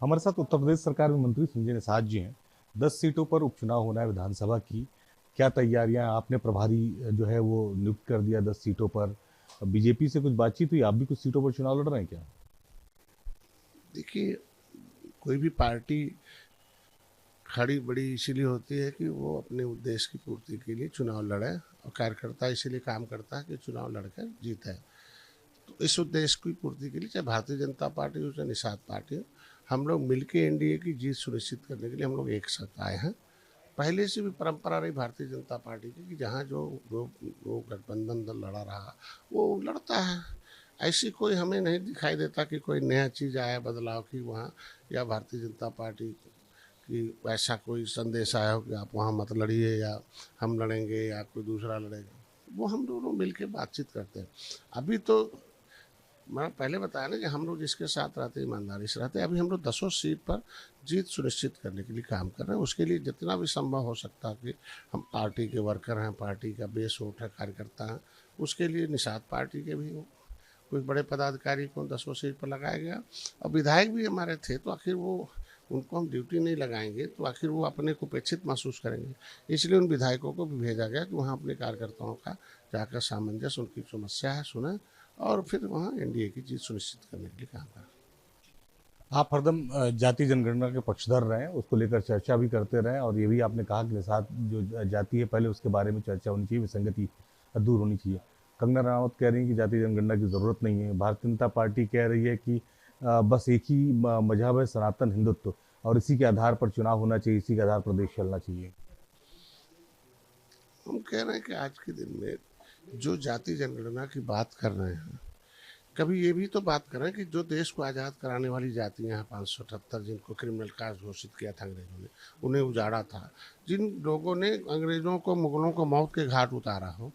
हमारे साथ उत्तर प्रदेश सरकार में मंत्री संजय निषाद जी हैं। 10 सीटों पर उपचुनाव होना है विधानसभा की। क्या तैयारियां, आपने प्रभारी जो है वो नियुक्त कर दिया 10 सीटों पर। बीजेपी से कुछ बातचीत हुई, आप भी कुछ सीटों पर चुनाव लड़ रहे हैं क्या? देखिए, कोई भी पार्टी खड़ी बड़ी इसीलिए होती है कि वो अपने उद्देश्य की पूर्ति के लिए चुनाव लड़े, और कार्यकर्ता इसीलिए काम करता है कि चुनाव लड़कर जीते। तो इस उद्देश्य की पूर्ति के लिए चाहे भारतीय जनता पार्टी हो चाहे निषाद पार्टी हो, हम लोग मिलकर एनडीए की जीत सुनिश्चित करने के लिए हम लोग एक साथ आए हैं। पहले से भी परंपरा रही भारतीय जनता पार्टी की कि जहाँ जो वो गठबंधन दल लड़ा रहा वो लड़ता है। ऐसी कोई हमें नहीं दिखाई देता कि कोई नया चीज़ आया बदलाव की वहाँ, या भारतीय जनता पार्टी कि ऐसा कोई संदेश आया हो कि आप वहाँ मत लड़िए या हम लड़ेंगे या कोई दूसरा लड़ेगा। वो हम दोनों मिल के बातचीत करते हैं। अभी तो मैं पहले बताया ना कि हम लोग जिसके साथ रहते ईमानदारी से रहते हैं। अभी हम लोग 10 सीट पर जीत सुनिश्चित करने के लिए काम कर रहे हैं। उसके लिए जितना भी संभव हो सकता है कि हम पार्टी के वर्कर हैं, पार्टी का बेस वोट है, कार्यकर्ता हैं, उसके लिए निषाद पार्टी के भी कुछ बड़े पदाधिकारी को 10 सीट पर लगाया गया। और विधायक भी हमारे थे, तो आखिर वो उनको हम ड्यूटी नहीं लगाएंगे तो आखिर वो अपने को उपेक्षित महसूस करेंगे। इसलिए उन विधायकों को भी भेजा गया कि वहाँ अपने कार्यकर्ताओं का जाकर सामंजस्य, उनकी समस्या है सुने, और फिर वहाँ एनडीए की जीत सुनिश्चित करने के लिए काम करें। आप हरदम जाति जनगणना के पक्षधर रहे हैं, उसको लेकर चर्चा भी करते रहे, और ये भी आपने कहा कि निषाद जो जाति है पहले उसके बारे में चर्चा होनी चाहिए, विसंगति दूर होनी चाहिए। कंगना रनावत कह रही हैं कि जाति जनगणना की ज़रूरत नहीं है। भारतीय जनता पार्टी कह रही है कि बस एक ही मजहब है, सनातन हिंदुत्व, और इसी के आधार पर चुनाव होना चाहिए, इसी के आधार पर देश चलना चाहिए। हम कह रहे हैं कि आज के दिन में जो जाति जनगणना की बात कर रहे हैं, कभी ये भी तो बात करें कि जो देश को आज़ाद कराने वाली जातियां हैं 578, जिनको क्रिमिनल कास्ट घोषित किया था अंग्रेजों ने, उन्हें उजाड़ा था, जिन लोगों ने अंग्रेजों को, मुगलों को मौत के घाट उतारा हो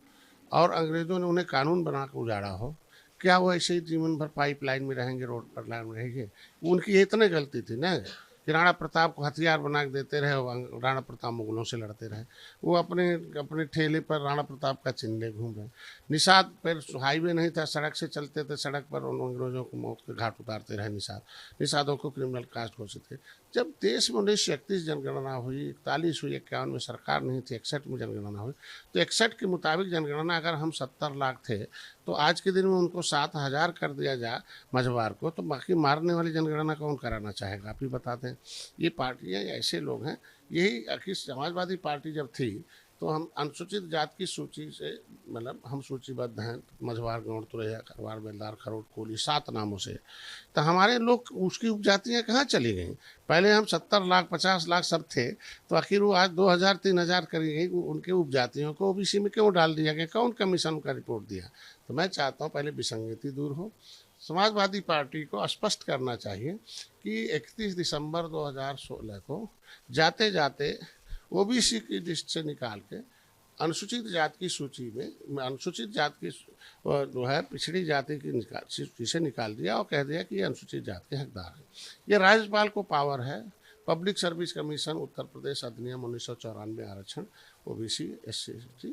और अंग्रेजों ने उन्हें कानून बना कर उजाड़ा हो, क्या वो ऐसे ही जीवन भर पाइपलाइन में रहेंगे, रोड पर लाइन में रहेंगे? उनकी इतनी गलती थी ना कि राणा प्रताप को हथियार बना के देते रहे और राणा प्रताप मुगलों से लड़ते रहे। वो अपने अपने ठेले पर राणा प्रताप का चिन्ह घूम रहे। निषाद पर हाईवे नहीं था, सड़क से चलते थे, सड़क पर उन अंग्रेजों को मौत के घाट उतारते रहे निषाद। निषादों को क्रिमिनल कास्ट घोषित थे। जब देश में 1931 जनगणना हुई, 41 हुई, 51 में सरकार नहीं थी, 61 में जनगणना हुई, तो 61 के मुताबिक जनगणना अगर हम 70 लाख थे तो आज के दिन में उनको 7,000 कर दिया जाए मझवार को, तो बाकी मारने वाली जनगणना कौन कराना चाहेगा? आप ही बता दें। ये पार्टियां ऐसे लोग हैं। यही आखिर समाजवादी पार्टी जब थी तो हम अनुसूचित जाति की सूची से, मतलब हम सूचीबद्ध हैं, मझवार, गौड़, तुरैया, खरवार, बेलदार, खरोट, कोली, 7 नामों से। तो हमारे लोग, उसकी उपजातियाँ कहाँ चली गई? पहले हम 70 लाख 50 लाख सब थे, तो आखिर वो आज 2,000 3,000 करी गई। उनके उपजातियों को ओबीसी में क्यों डाल दिया गया? कौन कमीशन का रिपोर्ट दिया? तो मैं चाहता हूँ पहले विसंगति दूर हो। समाजवादी पार्टी को स्पष्ट करना चाहिए कि 31 दिसंबर 2016 को जाते जाते ओबीसी की लिस्ट से निकाल के अनुसूचित जाति की सूची में, अनुसूचित जाति की जो है पिछड़ी जाति की सूची से निकाल दिया और कह दिया कि ये अनुसूचित जाति के हकदार हैं। ये राज्यपाल को पावर है। Public service commission, Uttar Pradesh अधिनियम 1994 आरक्षण ओबीसी SC ST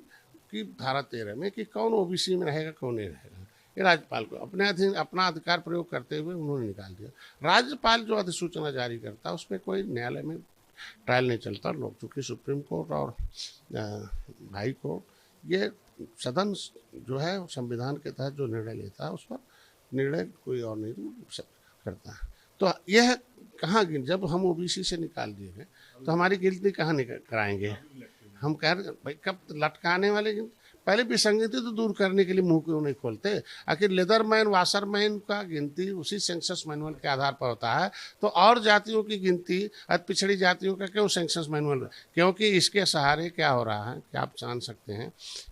की धारा 13 में कि कौन ओबीसी में रहेगा, कौन नहीं रहेगा, ये राज्यपाल को अपने अधीन अपना अधिकार प्रयोग करते हुए उन्होंने निकाल दिया। राज्यपाल जो अधिसूचना जारी करता है उसमें कोई न्यायालय में ट्रायल नहीं चलता। लोग चूँकि सुप्रीम कोर्ट और हाई कोर्ट, ये सदन जो है संविधान के तहत जो निर्णय लेता है उस पर निर्णय कोई और नहीं करता है। तो यह कहाँ जब हम ओबीसी से निकाल दिए गए तो हमारी गिनती कहाँ कराएंगे? हम कह रहे भाई कब लटकाने वाले पहले विसंगति तो दूर करने के लिए मुंह क्यों नहीं खोलते? आखिर लेदरमैन, वाशरमैन का गिनती उसी सेंसस मैनुअल के आधार पर होता है, तो और जातियों की गिनती पिछड़ी जातियों का क्यों सेंसस मैनुअल? क्योंकि इसके सहारे क्या हो रहा है कि आप जान सकते हैं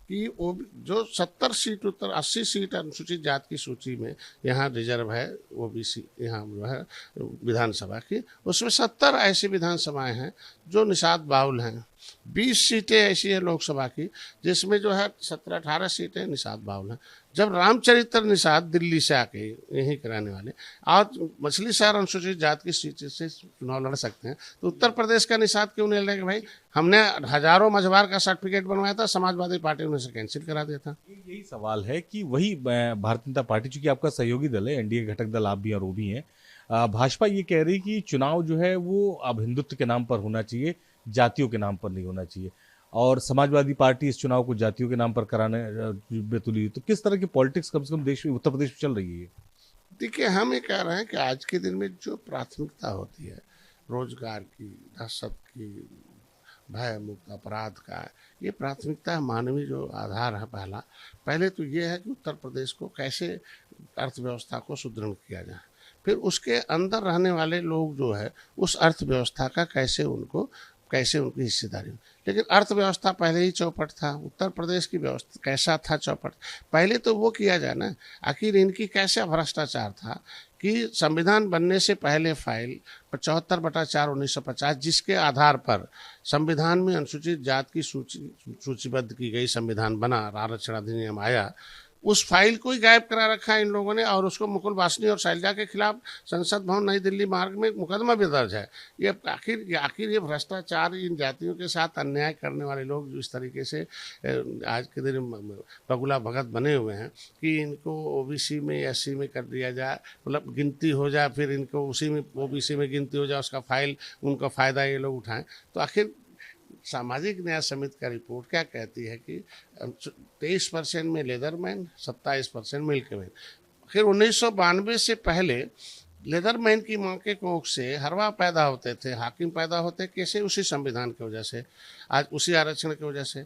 कि वो जो 70 सीट उत्तर 80 सीट अनुसूचित जाति की सूची में यहाँ रिजर्व है ओबीसी, यहाँ जो है विधानसभा की, उसमें 70 ऐसी विधानसभाएं हैं जो निषाद बाहुल हैं। 20 सीटें ऐसी हैं लोकसभा की जिसमें जो है 17-18 सीटें निषाद बाहुल हैं। जब रामचरित्र निषाद दिल्ली से आके यहीं कराने वाले और मछली शहर अनुसूचित जाति की सीट से चुनाव लड़ सकते हैं, तो उत्तर प्रदेश का निषाद क्यों नहीं लड़ेगा? भाई हमने हजारों मझवार का सर्टिफिकेट बनवाया था, समाजवादी पार्टी ने उसे कैंसिल करा दिया था। यही सवाल है कि वही भारतीय जनता पार्टी, चूंकि आपका सहयोगी दल है, एनडीए घटक दल आप भी और वो भी हैं, भाजपा ये कह रही कि चुनाव जो है वो अब हिंदुत्व के नाम पर होना चाहिए, जातियों के नाम पर नहीं होना चाहिए। और समाजवादी पार्टी इस चुनाव को जातियों के नाम पर कराने में तुली। तो किस तरह की पॉलिटिक्स कम से कम देश में, उत्तर प्रदेश में चल रही है ये? देखिए, हम ये कह रहे हैं कि आज के दिन में जो प्राथमिकता होती है रोजगार की, दहशत की, भय मुक्त अपराध का, ये प्राथमिकता है। मानवीय जो आधार है पहले तो ये है कि उत्तर प्रदेश को कैसे अर्थव्यवस्था को सुदृढ़ किया जाए, फिर उसके अंदर रहने वाले लोग जो है उस अर्थव्यवस्था का कैसे उनकी हिस्सेदारी। लेकिन अर्थव्यवस्था पहले ही चौपट था। उत्तर प्रदेश की व्यवस्था कैसा था? चौपट। पहले तो वो किया जाए ना, आखिर इनकी कैसा भ्रष्टाचार था कि संविधान बनने से पहले फाइल 75/4/1950 जिसके आधार पर संविधान में अनुसूचित जाति की सूचीबद्ध की गई, संविधान बना, आरक्षण अधिनियम आया, उस फाइल को ही गायब करा रखा है इन लोगों ने। और उसको मुकुल वासनी और शैलजा के खिलाफ संसद भवन नई दिल्ली मार्ग में मुकदमा भी दर्ज है। ये आखिर ये भ्रष्टाचार, इन जातियों के साथ अन्याय करने वाले लोग जो इस तरीके से आज के दिन बगुला भगत बने हुए हैं कि इनको ओबीसी में, एससी में कर दिया जाए, मतलब गिनती हो जाए, फिर इनको उसी में ओबीसी में गिनती हो जाए, उसका फाइल, उनका फ़ायदा ये लोग उठाएं। तो आखिर सामाजिक न्याय समिति का रिपोर्ट क्या कहती है कि 23% में लेदरमैन, 27% मिल्कमैन। फिर 1992 से पहले लेदरमैन की मां के कोख से हरवा पैदा होते थे, हाकिम पैदा होते, कैसे? उसी संविधान की वजह से, आज उसी आरक्षण की वजह से।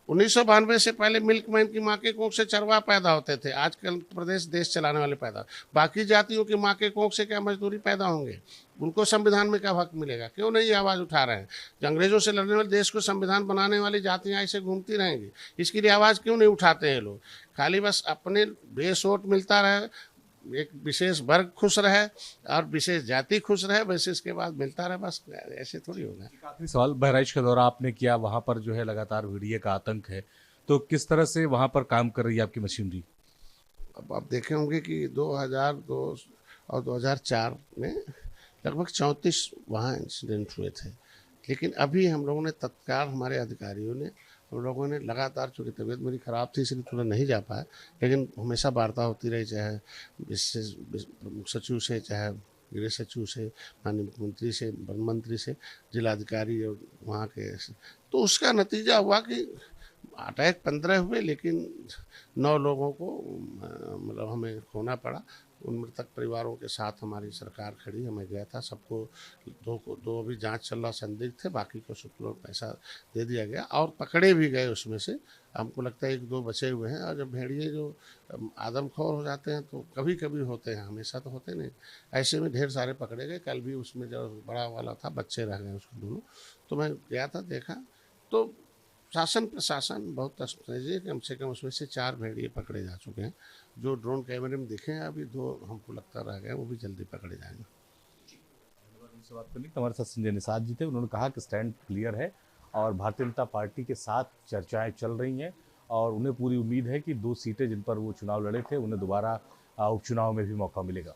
1992 से पहले मिल्कमैन की मां के कोख से चरवाहा पैदा होते थे, आजकल प्रदेश देश चलाने वाले पैदा। बाकी जातियों की मां के कोख से क्या मजदूरी पैदा होंगे? उनको संविधान में क्या हक मिलेगा? क्यों नहीं आवाज़ उठा रहे हैं? अंग्रेजों से लड़ने वाले देश को संविधान बनाने वाली जातियाँ ऐसे घूमती रहेंगी, इसके लिए आवाज़ क्यों नहीं उठाते हैं लोग? खाली बस अपने बेस वोट मिलता रहे, एक विशेष वर्ग खुश रहे और विशेष जाति खुश रहे, वैसे इसके बाद मिलता रहे, बस ऐसे थोड़ी होगा। आखिरी सवाल, बहराइच का दौरा आपने किया, वहाँ पर जो है लगातार भेड़िए का आतंक है, तो किस तरह से वहाँ पर काम कर रही है आपकी मशीनरी? अब आप देखे होंगे कि 2002 और 2004 में लगभग 34 वहाँ इंसिडेंट हुए थे। लेकिन अभी हम लोगों ने तत्काल, हमारे अधिकारियों ने, हम लोगों ने लगातार, चूँकि तबीयत मेरी ख़राब थी इसलिए थोड़ा नहीं जा पाया, लेकिन हमेशा वार्ता होती रही, चाहे विशेष प्रमुख सचिव से, चाहे गृह सचिव से, माननीय मुख्यमंत्री से, वन मंत्री से, जिलाधिकारी और वहाँ के। तो उसका नतीजा हुआ कि अटैक 15 हुए, लेकिन 9 लोगों को मतलब हमें खोना पड़ा। उन मृतक परिवारों के साथ हमारी सरकार खड़ी, हमें गया था सबको। दो अभी जांच चल रहा, संदिग्ध थे, बाकी को शुक्र पैसा दे दिया गया और पकड़े भी गए। उसमें से हमको लगता है 1-2 बचे हुए हैं। और जब भेड़िए जो आदमखोर हो जाते हैं तो कभी कभी होते हैं, हमेशा तो होते नहीं। ऐसे में ढेर सारे पकड़े गए। कल भी उसमें जो बड़ा वाला था, बच्चे रह गए उसको दोनों। तो मैं गया था, देखा, तो शासन प्रशासन बहुत समझिए, कम से कम उसमें से 4 भेड़िए पकड़े जा चुके हैं। जो ड्रोन कैमरे में दिखे हैं, अभी 2 हमको लगता रह गए, वो भी जल्दी पकड़े जाएंगे। से बात करनी, हमारे साथ संजय निषाद जी थे। उन्होंने कहा कि स्टैंड क्लियर है और भारतीय जनता पार्टी के साथ चर्चाएं चल रही हैं और उन्हें पूरी उम्मीद है कि 2 सीटें जिन पर वो चुनाव लड़े थे उन्हें दोबारा उपचुनाव में भी मौका मिलेगा।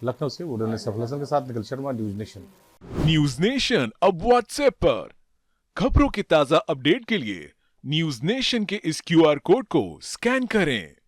लखनऊ से उन्होंने सफल हसन के साथ Nikhil Sharma, news nation. News nation अब व्हाट्सएप पर खबरों की ताजा अपडेट के लिए न्यूज नेशन के इस QR कोड को स्कैन करें।